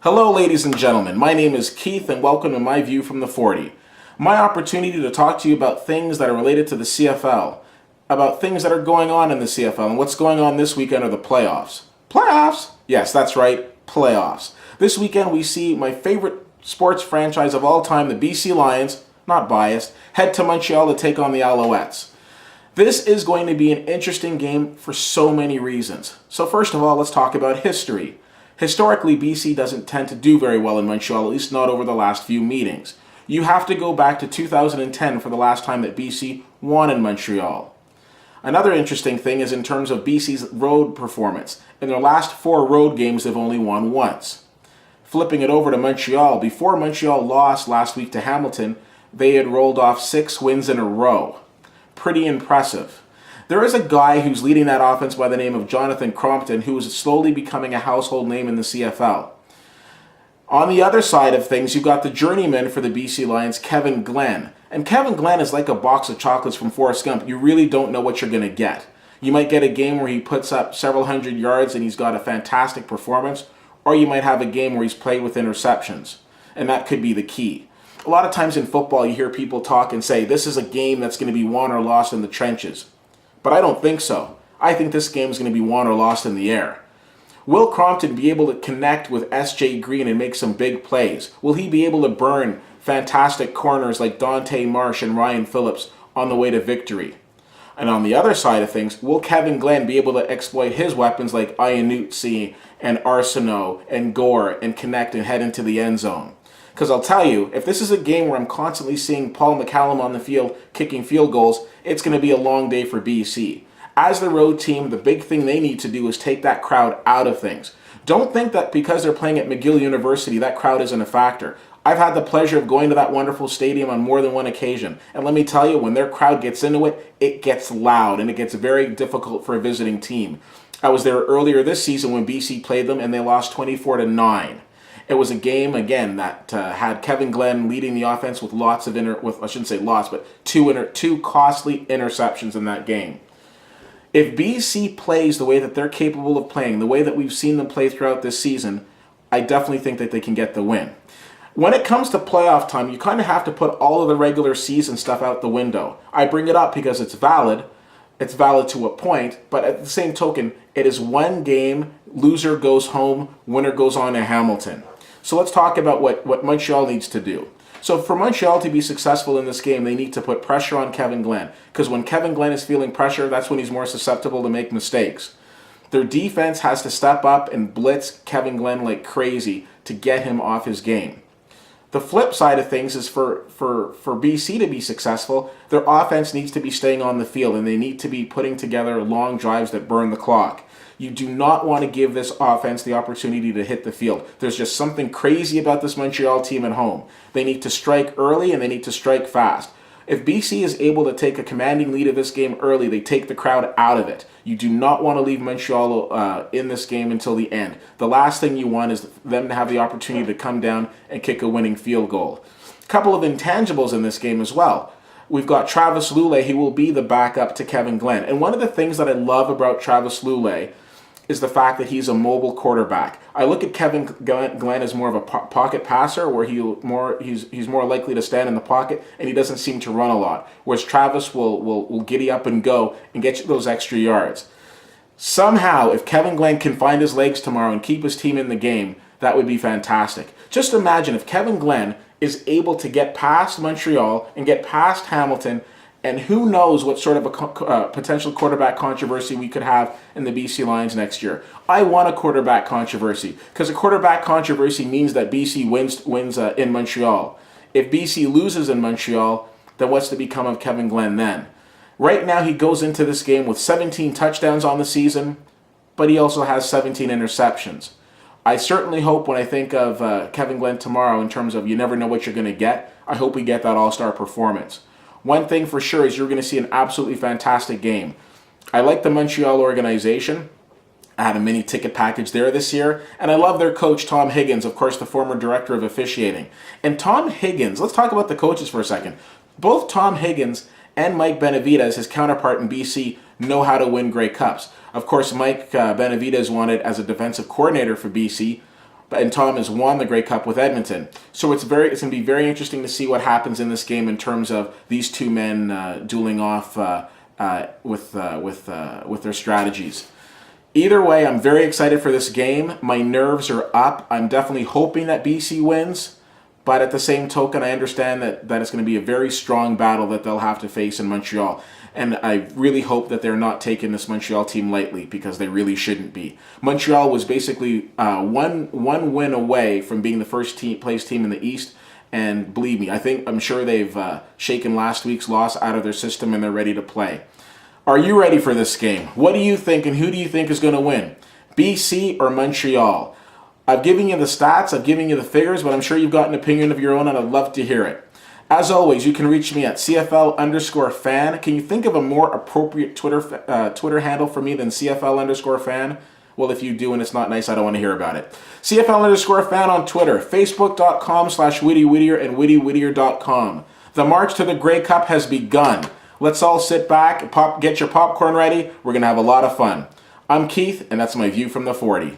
Hello, ladies and gentlemen. My name is Keith, and welcome to My View from the 40. My opportunity to talk to you about things that are related to the CFL, about things that are going on in the CFL, and what's going on this weekend are the playoffs. Playoffs? Yes, that's right, playoffs. This weekend we see my favorite sports franchise of all time, the BC Lions, not biased, head to Montreal to take on the Alouettes. This is going to be an interesting game for so many reasons. So first of all, let's talk about history. Historically, BC doesn't tend to do very well in Montreal, at least not over the last few meetings. You have to go back to 2010 for the last time that BC won in Montreal. Another interesting thing is in terms of BC's road performance. In their last 4 road games, they've only won once. Flipping it over to Montreal, before Montreal lost last week to Hamilton, they had rolled off 6 wins in a row. Pretty impressive. There is a guy who's leading that offense by the name of Jonathan Crompton, who is slowly becoming a household name in the CFL. On the other side of things, you've got the journeyman for the BC Lions, Kevin Glenn. And Kevin Glenn is like a box of chocolates from Forrest Gump. You really don't know what you're going to get. You might get a game where he puts up several hundred yards and he's got a fantastic performance, or you might have a game where he's played with interceptions. And that could be the key. A lot of times in football, you hear people talk and say, this is a game that's going to be won or lost in the trenches. But I don't think so. I think this game is going to be won or lost in the air. Will Crompton be able to connect with S.J. Green and make some big plays? Will he be able to burn fantastic corners like Dante Marsh and Ryan Phillips on the way to victory? And on the other side of things, will Kevin Glenn be able to exploit his weapons like Iannuzzi and Arsenault and Gore and connect and head into the end zone? Because I'll tell you, if this is a game where I'm constantly seeing Paul McCallum on the field kicking field goals, it's going to be a long day for BC. As the road team, the big thing they need to do is take that crowd out of things. Don't think that because they're playing at McGill University, that crowd isn't a factor. I've had the pleasure of going to that wonderful stadium on more than one occasion. And let me tell you, when their crowd gets into it, it gets loud and it gets very difficult for a visiting team. I was there earlier this season when BC played them and they lost 24-9. It was a game, again, that had Kevin Glenn leading the offense with lots of I shouldn't say lots, but two costly interceptions in that game. If BC plays the way that they're capable of playing, the way that we've seen them play throughout this season, I definitely think that they can get the win. When it comes to playoff time, you kind of have to put all of the regular season stuff out the window. I bring it up because it's valid. It's valid to a point, but at the same token, it is one game, loser goes home, winner goes on to Hamilton. So let's talk about what Montreal needs to do. So for Montreal to be successful in this game, they need to put pressure on Kevin Glenn. Because when Kevin Glenn is feeling pressure, that's when he's more susceptible to make mistakes. Their defense has to step up and blitz Kevin Glenn like crazy to get him off his game. The flip side of things is for BC to be successful, their offense needs to be staying on the field and they need to be putting together long drives that burn the clock. You do not want to give this offense the opportunity to hit the field. There's just something crazy about this Montreal team at home. They need to strike early and they need to strike fast. If BC is able to take a commanding lead of this game early, they take the crowd out of it. You do not want to leave Montreal in this game until the end. The last thing you want is them to have the opportunity to come down and kick a winning field goal. A couple of intangibles in this game as well. We've got Travis Lulay. He will be the backup to Kevin Glenn. And one of the things that I love about Travis Lulay is the fact that he's a mobile quarterback. I look at Kevin Glenn as more of a pocket passer, where he's more likely to stand in the pocket, and he doesn't seem to run a lot. Whereas Travis will giddy up and go and get you those extra yards. Somehow, if Kevin Glenn can find his legs tomorrow and keep his team in the game, that would be fantastic. Just imagine if Kevin Glenn is able to get past Montreal and get past Hamilton, and who knows what sort of a potential quarterback controversy we could have in the BC Lions next year. I want a quarterback controversy because a quarterback controversy means that BC wins in Montreal. If BC loses in Montreal, then what's to become of Kevin Glenn then? Right now he goes into this game with 17 touchdowns on the season, but he also has 17 interceptions. I certainly hope when I think of Kevin Glenn tomorrow in terms of you never know what you're going to get, I hope we get that all-star performance. One thing for sure is you're going to see an absolutely fantastic game. I like the Montreal organization. I had a mini ticket package there this year, and I love their coach, Tom Higgins, of course, the former director of officiating. And Tom Higgins, let's talk about the coaches for a second. Both Tom Higgins and Mike Benavidez, his counterpart in BC, know how to win Grey Cups. Of course, Mike Benavidez wanted as a defensive coordinator for BC. and Tom has won the Grey Cup with Edmonton. So it's going to be very interesting to see what happens in this game in terms of these two men dueling off with their strategies. Either way, I'm very excited for this game. My nerves are up. I'm definitely hoping that BC wins, but at the same token, I understand that it's going to be a very strong battle that they'll have to face in Montreal. And I really hope that they're not taking this Montreal team lightly, because they really shouldn't be. Montreal was basically one win away from being the first place team in the East. And believe me, I'm sure they've shaken last week's loss out of their system and they're ready to play. Are you ready for this game? What do you think, and who do you think is going to win? BC or Montreal? I've given you the stats, I've given you the figures, but I'm sure you've got an opinion of your own, and I'd love to hear it. As always, you can reach me at CFL_fan. Can you think of a more appropriate Twitter handle for me than CFL_fan? Well, if you do and it's not nice, I don't want to hear about it. CFL_fan on Twitter, Facebook.com/WittyWhittier and WittyWhittier.com. The march to the Grey Cup has begun. Let's all sit back, get your popcorn ready. We're going to have a lot of fun. I'm Keith, and that's my view from the 40.